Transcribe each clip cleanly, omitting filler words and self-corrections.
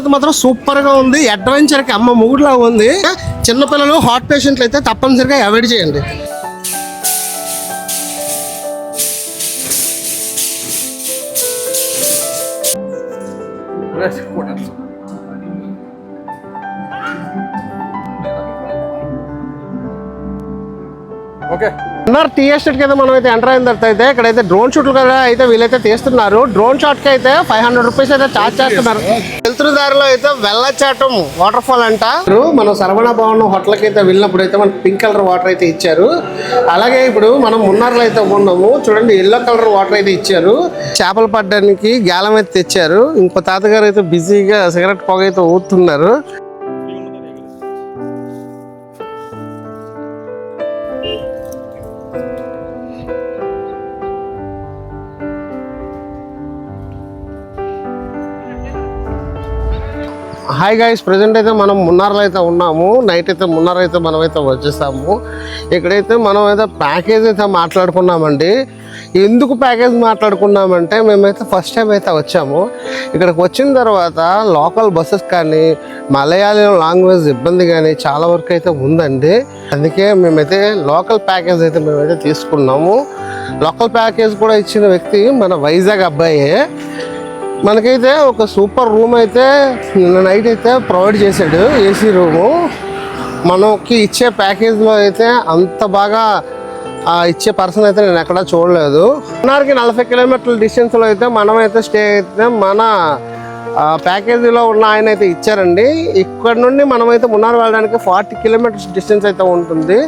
అయితే మాత్రం సూపర్ గా ఉంది. అడ్వెంచర్ కి అమ్మ మూడ్లా ఉంది. చిన్నపిల్లలు హార్ట్ పేషెంట్లు అయితే తప్పనిసరిగా అవాయిడ్ చేయండి. ఓకే టీ ఎస్టేట్ కి అయితే మనం అయితే ఎంటర్ అయిన తర్వాత అయితే ఇక్కడైతే డ్రోన్ షూట్లు కూడా అయితే వీళ్ళైతే తీస్తున్నారు. డ్రోన్ షాట్ కి అయితే 500 రూపీస్ అయితే చార్జ్ చేస్తున్నారు. వెళ్తున్న దారిలో అయితే వెల్లచాటం వాటర్ ఫాల్ అంట. మనం సరవణ భవన్ హోటల్ కి అయితే వెళ్ళినప్పుడు అయితే మనకి పింక్ కలర్ వాటర్ అయితే ఇచ్చారు. అలాగే ఇప్పుడు మనం మున్నార్లో అయితే ఉన్నాము, చూడండి ఎల్లో కలర్ వాటర్ అయితే ఇచ్చారు. చేపలు పడడానికి గ్యాలం అయితే తెచ్చారు. ఇంకో తాతగారు అయితే బిజీగా సిగరెట్ పొగ అయితే ఊతున్నారు. హాయ్ గైస్, ప్రజెంట్ అయితే మనం మున్నార్లో అయితే ఉన్నాము. నైట్ అయితే మున్నార్ అయితే మనం అయితే వచ్చేసాము. ఇక్కడైతే మనం అయితే ప్యాకేజ్ అయితే మాట్లాడుకున్నామండి. ఎందుకు ప్యాకేజ్ మాట్లాడుకున్నామంటే మేమైతే ఫస్ట్ టైం అయితే వచ్చాము. ఇక్కడికి వచ్చిన తర్వాత లోకల్ బస్సెస్ కానీ మలయాళం లాంగ్వేజ్ ఇబ్బంది కానీ చాలా వరకు అయితే ఉందండి. అందుకే మేమైతే లోకల్ ప్యాకేజ్ అయితే మేమైతే తీసుకున్నాము. లోకల్ ప్యాకేజ్ కూడా ఇచ్చిన వ్యక్తి మన వైజాగ్ అబ్బాయే. మనకైతే ఒక సూపర్ రూమ్ అయితే నిన్న నైట్ అయితే ప్రొవైడ్ చేశాడు, ఏసీ రూము. మనకి ఇచ్చే ప్యాకేజ్లో అయితే అంత బాగా ఇచ్చే పర్సన్ అయితే నేను ఎక్కడా చూడలేదు. మున్నార్కి 40 కిలోమీటర్ల డిస్టెన్స్లో అయితే మనమైతే స్టే అయితే మన ప్యాకేజీలో ఉన్న ఆయన అయితే ఇచ్చారండి. ఇక్కడ నుండి మనమైతే మున్నార్ వెళ్ళడానికి 40 కిలోమీటర్స్ డిస్టెన్స్ అయితే ఉంటుంది.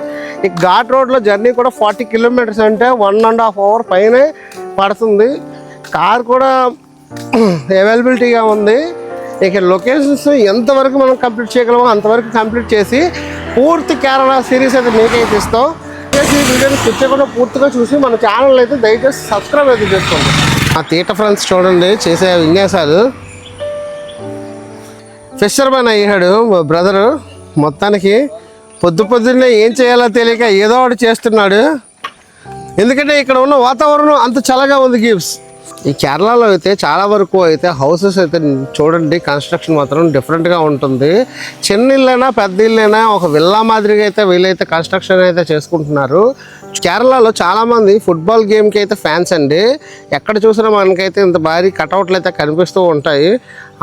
ఈ ఘాట్ రోడ్లో జర్నీ కూడా 40 కిలోమీటర్స్ అంటే 1.5 అవర్ పైనే పడుతుంది. కార్ కూడా అవైలబిలిటీగా ఉంది. ఇక లొకేషన్స్ ఎంతవరకు మనం కంప్లీట్ చేయగలమో అంతవరకు కంప్లీట్ చేసి పూర్తి కేరళ సిరీస్ అయితే మీకైతే ఇస్తాం. ఈ వీడియోని కూడా పూర్తిగా చూసి మన ఛానల్ అయితే దయచేసి సబ్స్క్రైబ్ అయితే చేసుకోండి. ఆ థియేటర్ ఫ్రెండ్స్ చూడండి చేసే విన్యాసాలు. ఫిషర్మెన్ అయ్యాడు మా బ్రదరు. మొత్తానికి పొద్దున్నే ఏం చేయాలో తెలియక ఏదో ఒకటి చేస్తున్నాడు. ఎందుకంటే ఇక్కడ ఉన్న వాతావరణం అంత చల్లగా ఉంది. గివ్స్ ఈ కేరళలో అయితే చాలా వరకు అయితే హౌసెస్ అయితే చూడండి, కన్స్ట్రక్షన్ మాత్రం డిఫరెంట్గా ఉంటుంది. చిన్న ఇల్లైనా పెద్ద ఇల్లైనా ఒక విల్లా మాదిరిగా అయితే వీళ్ళైతే కన్స్ట్రక్షన్ అయితే చేసుకుంటున్నారు. కేరళలో చాలామంది ఫుట్బాల్ గేమ్కి అయితే ఫ్యాన్స్ అండి. ఎక్కడ చూసినా మనకైతే ఇంత భారీ కటౌట్లు అయితే కనిపిస్తూ ఉంటాయి.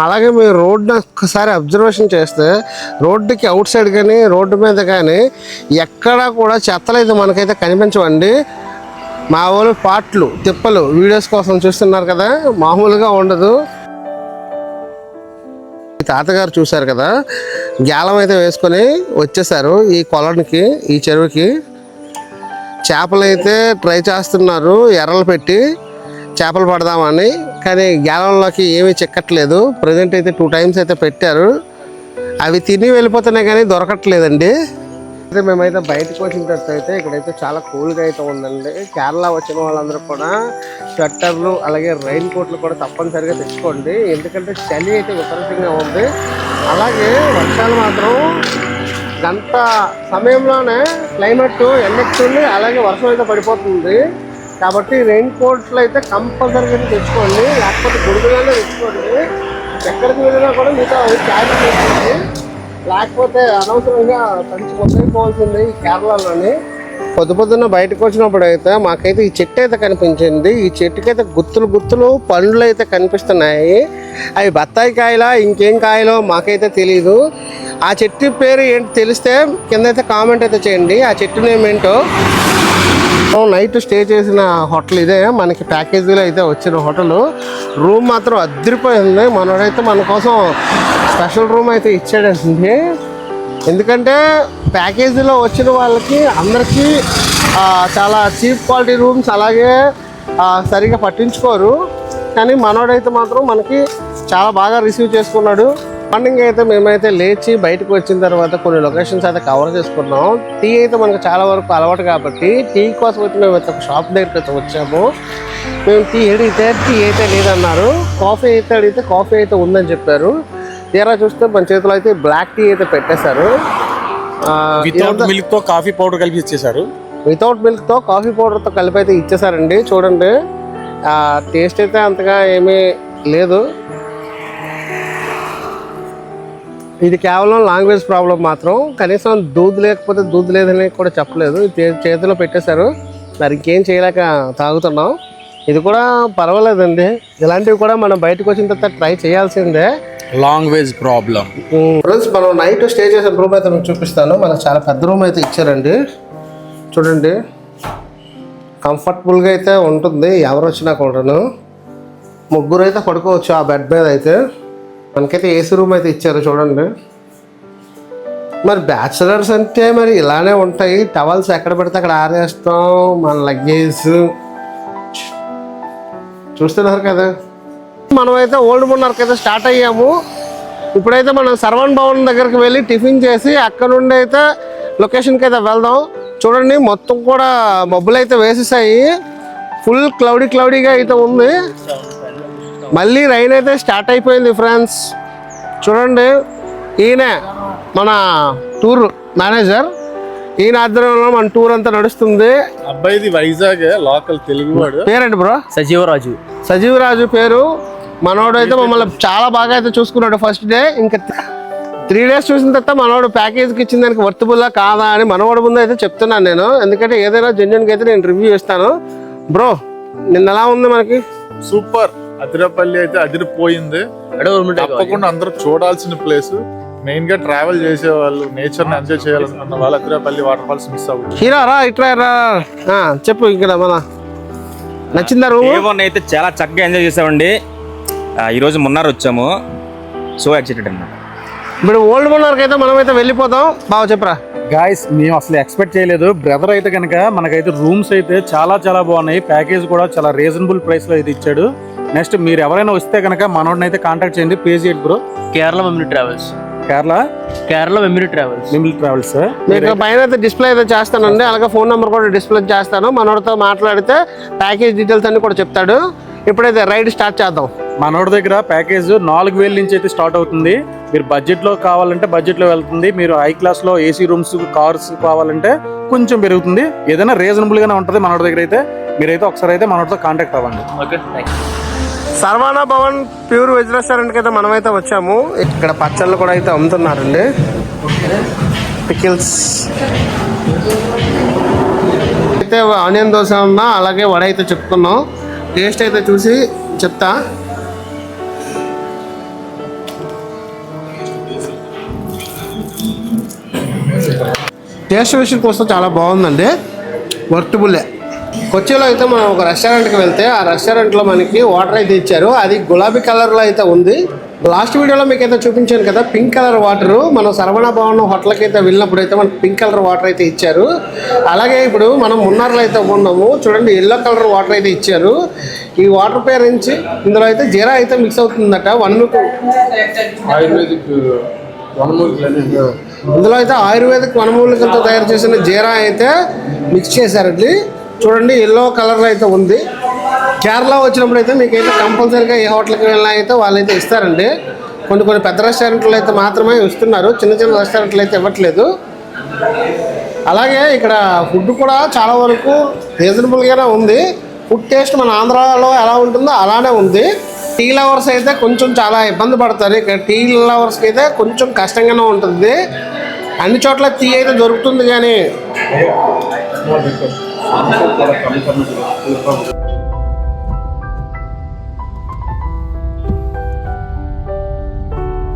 అలాగే మీరు రోడ్డు ఒక్కసారి అబ్జర్వేషన్ చేస్తే రోడ్డుకి అవుట్ సైడ్ కానీ రోడ్డు మీద కానీ ఎక్కడా కూడా చెత్తలు అయితే మనకైతే కనిపించవండి. మా వాళ్ళు పాటలు తిప్పలు వీడియోస్ కోసం చూస్తున్నారు కదా, మామూలుగా ఉండదు. తాతగారు చూశారు కదా, గ్యాలం అయితే వేసుకొని వచ్చేసారు ఈ కొలనికి, ఈ చెరువుకి. చేపలు అయితే ట్రై చేస్తున్నారు ఎర్రలు పెట్టి చేపలు పడదామని, కానీ గ్యాలంలోకి ఏమీ చిక్కట్లేదు. ప్రజెంట్ అయితే 2 టైమ్స్ అయితే పెట్టారు. అవి తిని వెళ్ళిపోతున్నాయి కానీ దొరకట్లేదండి. అయితే మేమైతే బయటకు వచ్చిన తర్వాత అయితే ఇక్కడైతే చాలా కూల్గా అయితే ఉందండి. కేరళ వచ్చిన వాళ్ళందరూ కూడా స్వెట్టర్లు అలాగే రెయిన్ కోట్లు కూడా తప్పనిసరిగా తెచ్చుకోండి. ఎందుకంటే చలి అయితే విపరీతంగా ఉంది. అలాగే వర్షాలు మాత్రం గంట సమయంలోనే క్లైమేట్ ఎండెక్కుతుంది, అలాగే వర్షం అయితే పడిపోతుంది. కాబట్టి రెయిన్ కోట్లు అయితే కంపల్సరీగా తెచ్చుకోండి, లేకపోతే గొడుగులనే తెచ్చుకోండి. ఎక్కడికి వెళ్ళినా కూడా మీతో క్యారీ చేసుకోండి, లేకపోతే అనవసరంగా తడిచి మొదలైపోవాల్సింది. ఈ కేరళలోని పొద్దున్న బయటకు వచ్చినప్పుడు అయితే మాకైతే ఈ చెట్టు అయితే కనిపించింది. ఈ చెట్టుకైతే గుత్తులు పండ్లు అయితే కనిపిస్తున్నాయి. అవి బత్తాయి కాయలా ఇంకేం కాయలో మాకైతే తెలీదు. ఆ చెట్టు పేరు ఏంటి తెలిస్తే కింద అయితే కామెంట్ అయితే చేయండి, ఆ చెట్టు నేమ్ ఏంటో. నైట్ స్టే చేసిన హోటల్ ఇదే, మనకి ప్యాకేజీలో అయితే వచ్చిన హోటల్. రూమ్ మాత్రం అదిరిపోయింది. మనోడైతే మన కోసం స్పెషల్ రూమ్ అయితే ఇచ్చాడండి. ఎందుకంటే ప్యాకేజీలో వచ్చిన వాళ్ళకి అందరికీ చాలా చీప్ క్వాలిటీ రూమ్స్ అలాగే సరిగా పట్టించుకోరు. కానీ మనోడైతే మాత్రం మనకి చాలా బాగా రిసీవ్ చేసుకున్నాడు. మార్నింగ్ అయితే మేమైతే లేచి బయటకు వచ్చిన తర్వాత కొన్ని లొకేషన్స్ అయితే కవర్ చేసుకున్నాం. టీ అయితే మనకు చాలా వరకు అలవాటు కాబట్టి టీ కోసం అయితే మేము ఒక షాప్ దగ్గరికి అయితే వచ్చాము. మేము టీ అడిగితే టీ అయితే లేదన్నారు. కాఫీ అయితే అడిగితే కాఫీ అయితే ఉందని చెప్పారు. తీరా చూస్తే మన చేతిలో అయితే బ్లాక్ టీ అయితే పెట్టేశారు. వితౌట్ మిల్క్ తో కాఫీ పౌడర్ కలిపి ఇచ్చేసారు. వితౌట్ మిల్క్ తో కాఫీ పౌడర్ తో కలిపి అయితే ఇచ్చేసారండి. చూడండి టేస్ట్ అయితే అంతగా ఏమీ లేదు. ఇది కేవలం లాంగ్వేజ్ ప్రాబ్లం మాత్రం. కనీసం దూద్ లేకపోతే దూద్ లేదని కూడా చెప్పలేదు, చేతిలో పెట్టేశారు. మరి ఇంకేం చేయలేక తాగుతున్నాం. ఇది కూడా పర్వాలేదండి, ఇలాంటివి కూడా మనం బయటకు వచ్చిన తర్వాత ట్రై చేయాల్సిందే. Language problem. ఫ్రెండ్స్, మనం నైట్ స్టే చేసిన రూమ్ అయితే మీకు చూపిస్తాను. మనకు చాలా పెద్ద రూమ్ అయితే ఇచ్చారండి. చూడండి, కంఫర్టబుల్గా అయితే ఉంటుంది. ఎవరు వచ్చినా కూడాను ముగ్గురు అయితే పడుకోవచ్చు ఆ బెడ్ మీద అయితే. మనకైతే ఏసీ రూమ్ అయితే ఇచ్చారు చూడండి. మరి బ్యాచులర్స్ అంటే మరి ఇలానే ఉంటాయి. టవల్స్ ఎక్కడ పెడితే అక్కడ ఆరేస్తాం, మన లగేజ్ చూస్తున్నారు కదా. మనమైతే ఓల్డ్ మున్నార్కి అయితే స్టార్ట్ అయ్యాము. ఇప్పుడైతే మనం సర్వన్ భవన్ దగ్గరికి వెళ్ళి టిఫిన్ చేసి అక్కడ నుండి అయితే లొకేషన్కి అయితే వెళ్దాం. చూడండి, మొత్తం కూడా మబ్బులు అయితే వేసేసాయి. ఫుల్ క్లౌడీగా అయితే ఉంది. మళ్ళీ రైన్ అయితే స్టార్ట్ అయిపోయింది ఫ్రెండ్స్. చూడండి, ఈయన మన టూర్ మేనేజర్. ఈయన ఆధ్వర్యంలో మన టూర్ అంతా నడుస్తుంది. అబ్బాయిది వైజాగ్, లోకల్ తెలుగువాడు. పేరేంటి బ్రో? సజీవరాజు పేరు. మనోడు అయితే మమ్మల్ని చాలా బాగా అయితే చూసుకున్నాడు ఫస్ట్ డే. ఇంకా 3 days చూసిన తర్వాత మనోడు ప్యాకేజ్కి ఇచ్చిన దానికి వర్తబుల్లా కాదా అని మనోడు ముందు అయితే చెప్తున్నాను నేను. ఎందుకంటే ఏదైనా జెన్యున్గా అయితే నేను రివ్యూ ఇస్తాను. బ్రో, నిన్న ఎలా ఉంది మనకి? సూపర్. అదిరపల్లి అయితే అదిరిపోయింది. తప్పకుండా అందరూ చూడాల్సిన ప్లేస్. మెయిన్ గా ట్రావెల్ చేసే వాళ్ళు, నేచర్ ని ఎంజాయ్ చేయాలనుకున్న వాళ్ళు అదిరపల్లి వాటర్ ఫాల్స్ మిస్ అవ్వదు. హీరా రా, ఇట్లా రా. చెప్పు, ఇక్కడ మన నచ్చిందా రూమ్? అయితే చాలా చక్కగా ఎంజాయ్ చేసామండి. ఈరోజు మున్నార్ వచ్చాము. సో ఎక్సైటెడ్ అన్నమాట. ఇప్పుడు ఓల్డ్ మున్నార్కి అయితే మనమైతే వెళ్ళిపోతాం. బాగా చెప్పరా. గాయస్, మేము అసలు ఎక్స్పెక్ట్ చేయలేదు. బ్రదర్ అయితే కనుక మనకైతే రూమ్స్ అయితే చాలా బాగున్నాయి. ప్యాకేజ్ కూడా చాలా రీజనబుల్ ప్రైస్ లో అయితే ఇచ్చాడు. నెక్స్ట్ మీరు ఎవరైనా వస్తే కనుక మనోడిని అయితే కాంటాక్ట్ చేయండి. పేజ్ ఏంటి bro? Kerala memory travels. Kerala memory travels. మీకు పైన అయితే డిస్ప్లే అయితే చేస్తానండి. అలాగే ఫోన్ నెంబర్ కూడా డిస్ప్లే చేస్తాను. మనోడితో మాట్లాడితే ప్యాకేజ్ డీటెయిల్స్ అన్ని కూడా చెప్తాడు. ఇప్పుడైతే రైడ్ స్టార్ట్ చేద్దాం. మనోడి దగ్గర ప్యాకేజ్ 4,000 నుంచి అయితే స్టార్ట్ అవుతుంది. మీరు బడ్జెట్ లో కావాలంటే బడ్జెట్ లో వెళ్తుంది. మీరు హై క్లాస్ లో ఏసీ రూమ్స్, కార్స్ కావాలంటే కొంచెం పెరుగుతుంది. ఏదైనా రీజనబుల్ గానే ఉంటుంది మనోడి దగ్గర అయితే. మీరైతే ఒకసారి అయితే మనోడితో కాంటాక్ట్ అవ్వండి. Okay, thank you. Saravana Bhavan pure veg రెస్టారెంట్కి అయితే మనమైతే వచ్చాము. ఇక్కడ పచ్చళ్ళు కూడా అయితే అమ్ముతున్నారండి. పికిల్స్ అయితే ఆనియన్ దోశ ఉన్నా, అలాగే వడ అయితే చెప్పుకున్నాం. టేస్ట్ అయితే చూసి చెప్తా. టేస్ట్ విషయానికి వస్తే చాలా బాగుందండి, వర్తబుల్లే. కొచ్చిలో అయితే మనం ఒక రెస్టారెంట్కి వెళ్తే ఆ రెస్టారెంట్లో మనకి వాటర్ అయితే ఇచ్చారు. అది గులాబీ కలర్లో అయితే ఉంది. లాస్ట్ వీడియోలో మీకు అయితే చూపించాను కదా, పింక్ కలర్ వాటర్. మనం సరవణ భవన్ హోటల్కి అయితే వెళ్ళినప్పుడు అయితే మనకి పింక్ కలర్ వాటర్ అయితే ఇచ్చారు. అలాగే ఇప్పుడు మనం మున్నార్లో అయితే ఉన్నాము. చూడండి, ఎల్లో కలర్ వాటర్ అయితే ఇచ్చారు. ఈ వాటర్ పేరు నుంచి ఇందులో అయితే జీరా అయితే మిక్స్ అవుతుందట. ఇందులో అయితే ఆయుర్వేదిక్ వనమూలికలతో తయారు చేసిన జీరా అయితే మిక్స్ చేశారండి. చూడండి, ఎల్లో కలర్లో అయితే ఉంది. కేరళ వచ్చినప్పుడు అయితే మీకైతే కంపల్సరీగా ఏ హోటల్కి వెళ్ళినా అయితే వాళ్ళైతే ఇస్తారండి. కొన్ని పెద్ద రెస్టారెంట్లు అయితే మాత్రమే ఇస్తున్నారు, చిన్న రెస్టారెంట్లు అయితే ఇవ్వట్లేదు. అలాగే ఇక్కడ ఫుడ్ కూడా చాలా వరకు రీజనబుల్గానే ఉంది. ఫుడ్ టేస్ట్ మన ఆంధ్రాలో ఎలా ఉంటుందో అలానే ఉంది. టీ లవర్స్ అయితే కొంచెం చాలా ఇబ్బంది పడతారు. ఇక్కడ టీ లవర్స్కి అయితే కొంచెం కష్టంగానే ఉంటుంది. అన్ని చోట్ల టీ అయితే దొరుకుతుంది, కానీ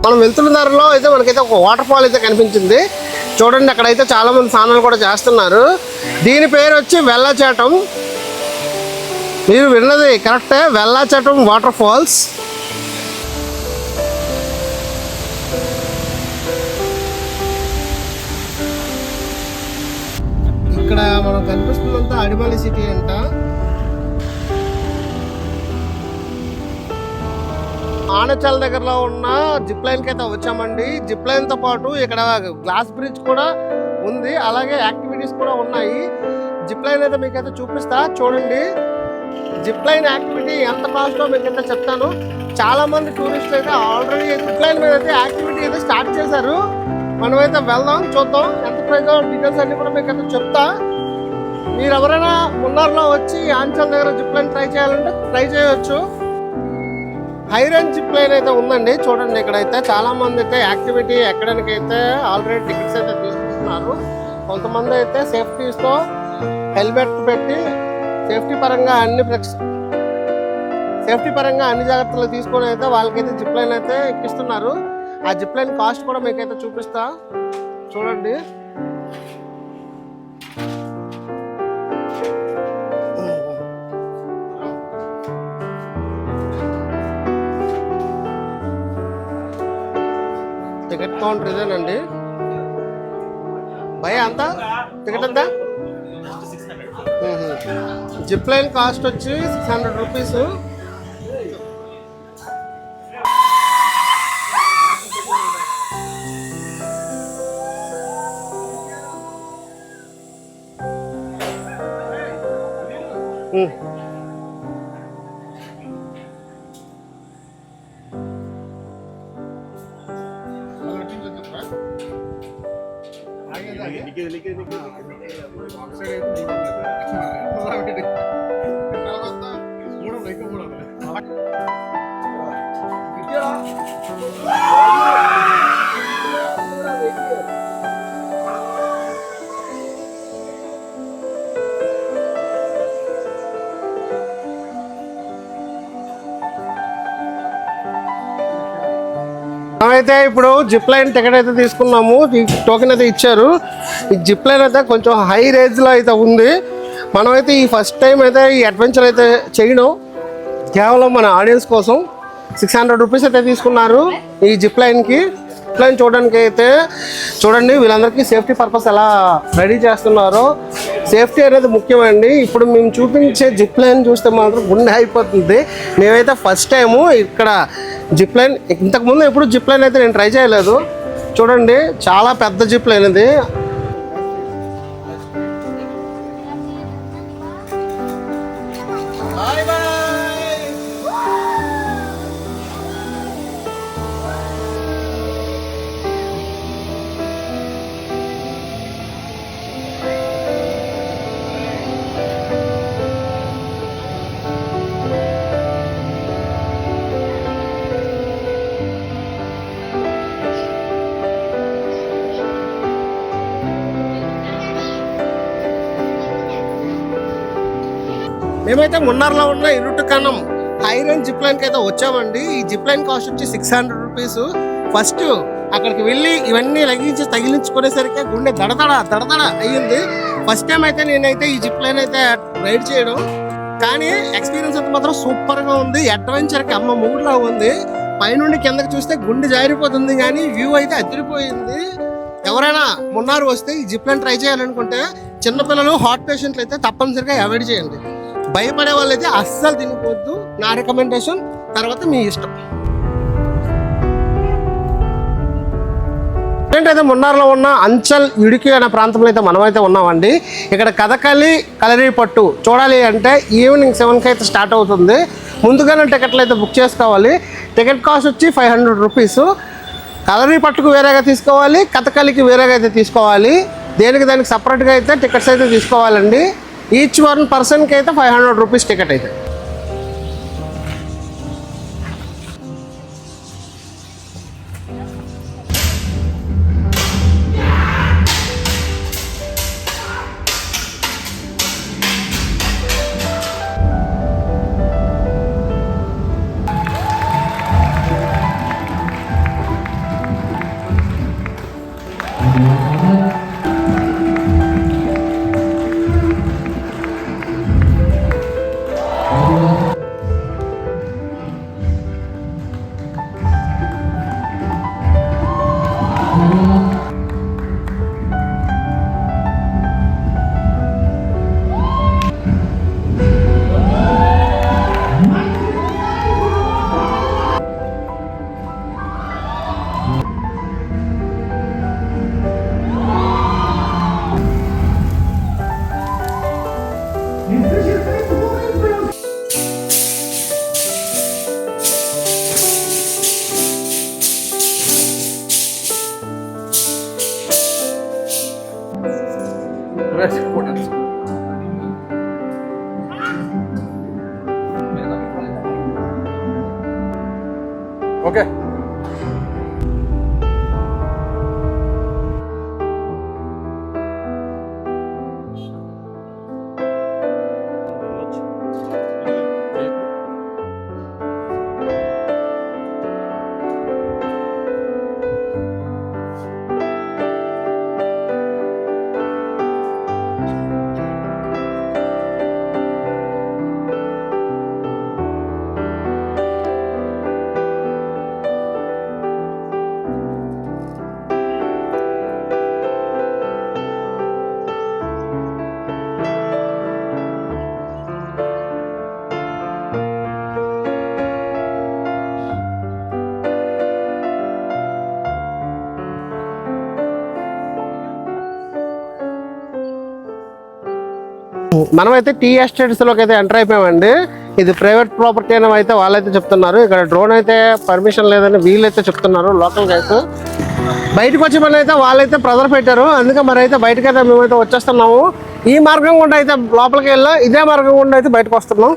మనం వెళ్తున్న దారిలో అయితే మనకైతే ఒక వాటర్ ఫాల్ అయితే కనిపించింది. చూడండి, అక్కడైతే చాలా మంది స్నానాలు కూడా చేస్తున్నారు. దీని పేరు వచ్చి వెల్లాచాటం. మీరు విన్నది కరెక్టే, వెల్లాచాటం వాటర్ ఫాల్స్. ఇక్కడ మనం కనిపిస్తుందంతా అడిమలి సిటీ అంట. ఆనచాల దగ్గరలో ఉన్న జిప్ లైన్కి అయితే వచ్చామండి. జిప్ లైన్తో పాటు ఇక్కడ గ్లాస్ బ్రిడ్జ్ కూడా ఉంది, అలాగే యాక్టివిటీస్ కూడా ఉన్నాయి. జిప్ లైన్ అయితే మీకైతే చూపిస్తా. చూడండి, జిప్ లైన్ యాక్టివిటీ ఎంత కాస్టో మీకైతే చెప్తాను. చాలా మంది టూరిస్టులు అయితే ఆల్రెడీ జిప్ లైన్ మీద అయితే యాక్టివిటీ అయితే స్టార్ట్ చేశారు. మనమైతే వెళ్దాం, చూద్దాం ఎంత ప్రైజ్ డీటెయిల్స్ అన్ని కూడా మీకైతే చెప్తా. మీరు ఎవరైనా మున్నార్లో వచ్చి ఆంచల్ దగ్గర జిప్ లైన్ ట్రై చేయాలంటే ట్రై చేయవచ్చు. హై రేంజ్ జిప్ లైన్ అయితే ఉందండి. చూడండి ఇక్కడైతే చాలా మంది అయితే యాక్టివిటీ ఎక్కడానికి అయితే ఆల్రెడీ టికెట్స్ అయితే తీసుకుంటున్నారు. కొంతమంది అయితే సేఫ్టీస్తో హెల్మెట్ పెట్టి సేఫ్టీ పరంగా అన్ని జాగ్రత్తలు తీసుకొని అయితే వాళ్ళకైతే జిప్ లైన్ అయితే ఎక్కిస్తున్నారు. ఆ జిప్ లైన్ కాస్ట్ కూడా మీకైతే చూపిస్తా చూడండి. టికెట్ కౌంటర్ ఇదేనండి. భయ అంతా టికెట్ అంతా జిప్ లైన్ కాస్ట్ వచ్చి 600 రూపీస్. మనమైతే ఇప్పుడు జిప్ లైన్ టికెట్ అయితే తీసుకున్నాము. ఈ టోకెన్ అయితే ఇచ్చారు. ఈ జిప్ లైన్ అయితే కొంచెం హై రేంజ్లో అయితే ఉంది. మనమైతే ఈ ఫస్ట్ టైం అయితే ఈ అడ్వెంచర్ అయితే చేయడం కేవలం మన ఆడియన్స్ కోసం 600 రూపీస్ అయితే తీసుకున్నారు ఈ జిప్ లైన్కి. జిప్ లైన్ చూడడానికి అయితే చూడండి వీళ్ళందరికీ సేఫ్టీ పర్పస్ ఎలా రెడీ చేస్తున్నారో. సేఫ్టీ అనేది ముఖ్యమండి. ఇప్పుడు మేము చూపించే జిప్ లైన్ చూస్తే మాత్రం గుండె అయిపోతుంది. మేమైతే ఫస్ట్ టైము ఇక్కడ జిప్ లైన్, ఇంతకుముందు ఎప్పుడు జిప్ లైన్ అయితే నేను ట్రై చేయలేదు. చూడండి చాలా పెద్ద జిప్ లైన్ ఇది. మేమైతే మున్నార్లో ఉన్న ఇరుట్టుకనం హై రేంజ్ జిప్ లైన్కి అయితే వచ్చామండి. ఈ జిప్ లైన్ కాస్ట్ వచ్చి 600 రూపీస్. ఫస్ట్ అక్కడికి వెళ్ళి ఇవన్నీ లగించి తగిలించుకునేసరికి గుండె దడదడ అయ్యింది. ఫస్ట్ టైం అయితే నేనైతే ఈ జిప్ లైన్ అయితే రైడ్ చేయడం, కానీ ఎక్స్పీరియన్స్ అయితే మాత్రం సూపర్గా ఉంది. అడ్వెంచర్కి అమ్మ మూడ్లా ఉంది. పైనుండి కిందకి చూస్తే గుండె జారిపోతుంది, కానీ వ్యూ అయితే అదిరిపోయింది. ఎవరైనా మున్నారు వస్తే ఈ జిప్ లైన్ ట్రై చేయాలనుకుంటే చిన్నపిల్లలు, హార్ట్ పేషెంట్లు అయితే తప్పనిసరిగా అవాయిడ్ చేయండి. భయపడే వాళ్ళైతే అస్సలు తినకూడదు, నా రికమెండేషన్. తర్వాత మీ ఇష్టం. ఏంటైతే మున్నార్లో ఉన్న అంచల్ ఇడుకి అనే ప్రాంతంలో అయితే మనమైతే ఉన్నామండి. ఇక్కడ కథకళి కలరీ పట్టు చూడాలి అంటే ఈవినింగ్ 7కి అయితే స్టార్ట్ అవుతుంది. ముందుగానే టికెట్లు అయితే బుక్ చేసుకోవాలి. టికెట్ కాస్ట్ వచ్చి 500 రూపీస్. కలరీ పట్టుకు వేరేగా తీసుకోవాలి, కథకళికి వేరేగా అయితే తీసుకోవాలి. దానికి సపరేట్గా అయితే టికెట్స్ అయితే తీసుకోవాలండి. ఈచ్ 1 పర్సన్కి అయితే 500 రూపీస్ టికెట్ అయితే. ఓకే. మనమైతే టీ ఎస్టేట్స్లోకి అయితే ఎంటర్ అయిపోయామండి. ఇది ప్రైవేట్ ప్రాపర్టీ అని అయితే వాళ్ళైతే చెప్తున్నారు. ఇక్కడ డ్రోన్ అయితే పర్మిషన్ లేదని వీళ్ళైతే చెప్తున్నారు లోకల్ గైస్. బయటకు వచ్చే పని అయితే వాళ్ళైతే ప్రెజర్ పెట్టారు. అందుకే మరి అయితే బయటకు అయితే మేమైతే వచ్చేస్తున్నాము. ఈ మార్గం గుండా అయితే లోపలికి వెళ్ళాం, ఇదే మార్గం గుండా అయితే బయటకు వస్తున్నాం.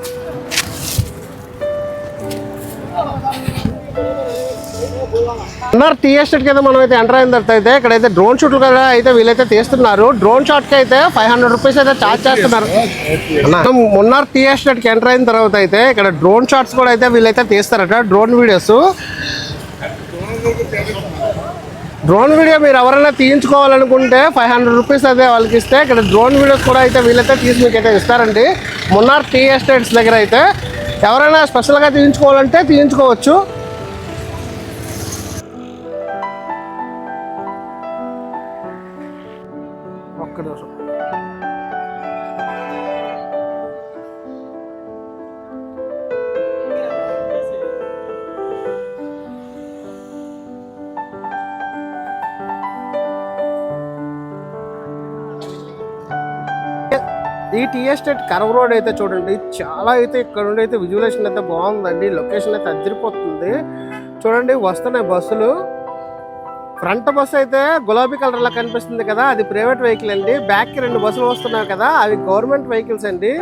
టీ ఎస్టేట్కి అయితే మనం అయితే ఎంటర్ అయిన తర్వాత అయితే ఇక్కడైతే డ్రోన్ షూట్లు కూడా అయితే వీళ్ళైతే తీస్తున్నారు. డ్రోన్ షాట్కి అయితే 500 రూపీస్ అయితే ఛార్జ్ చేస్తున్నారు. మున్నార్ టీ ఎస్టేట్కి ఎంటర్ అయిన తర్వాత అయితే ఇక్కడ డ్రోన్ షాట్స్ కూడా అయితే వీళ్ళైతే తీస్తారట. డ్రోన్ వీడియో మీరు ఎవరైనా తీయించుకోవాలనుకుంటే 500 రూపీస్ అయితే వాళ్ళకి ఇస్తే ఇక్కడ డ్రోన్ వీడియోస్ కూడా అయితే వీళ్ళైతే తీసి మీకు అయితే ఇస్తారండి. మున్నార్ టీ ఎస్టేట్స్ దగ్గర అయితే ఎవరైనా స్పెషల్గా తీయించుకోవాలంటే తీయించుకోవచ్చు. ఒక్క నిమిషం. ఈ టీ ఎస్టేట్ కర్వ్ రోడ్ అయితే చూడండి, చాలా అయితే ఇక్కడ నుండి అయితే విజువలేషన్ అయితే బాగుందండి. లొకేషన్ అయితే అదిరిపోతుంది. చూడండి వస్తున్నాయి బస్సులు. ఫ్రంట్ బస్సు అయితే గులాబీ కలర్ లా కనిపిస్తుంది కదా, అది ప్రైవేట్ వెహికల్ అండి. బ్యాక్ కి 2 బస్సులు వస్తున్నాయి కదా, అవి గవర్నమెంట్ వెహికల్స్ అండి.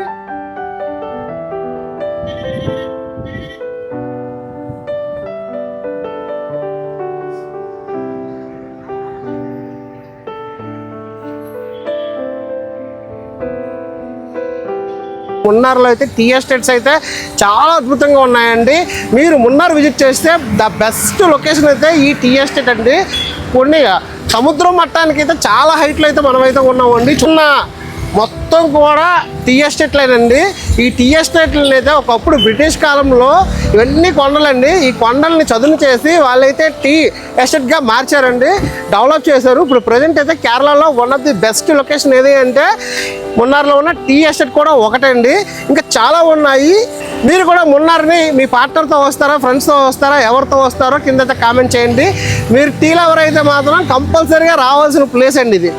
మున్నార్లో అయితే టీ ఎస్టేట్స్ అయితే చాలా అద్భుతంగా ఉన్నాయండి. మీరు మున్నార్ విజిట్ చేస్తే ద బెస్ట్ లొకేషన్ అయితే ఈ టీ ఎస్టేట్ అండి. కొన్ని సముద్రం మట్టానికి అయితే చాలా హైట్లో అయితే మనమైతే ఉన్నామండి. చిన్న మొత్తం కూడా టీ ఎస్టేట్లేనండి. ఈ టీ ఎస్టేట్లను అయితే ఒకప్పుడు బ్రిటిష్ కాలంలో ఇవన్నీ కొండలండి. ఈ కొండల్ని చదును చేసి వాళ్ళైతే టీ ఎస్టేట్గా మార్చారండి, డెవలప్ చేశారు. ఇప్పుడు ప్రజెంట్ అయితే కేరళలో one of the best location ఏది అంటే మున్నార్లో ఉన్న టీ ఎస్టేట్ కూడా ఒకటండి. ఇంకా చాలా ఉన్నాయి. మీరు కూడా మున్నార్ని మీ పార్ట్నర్తో వస్తారా, ఫ్రెండ్స్తో వస్తారా, ఎవరితో వస్తారో కింద కామెంట్ చేయండి. మీరు టీ లవర్ అయితే మాత్రం కంపల్సరీగా రావాల్సిన ప్లేస్ అండి ఇది.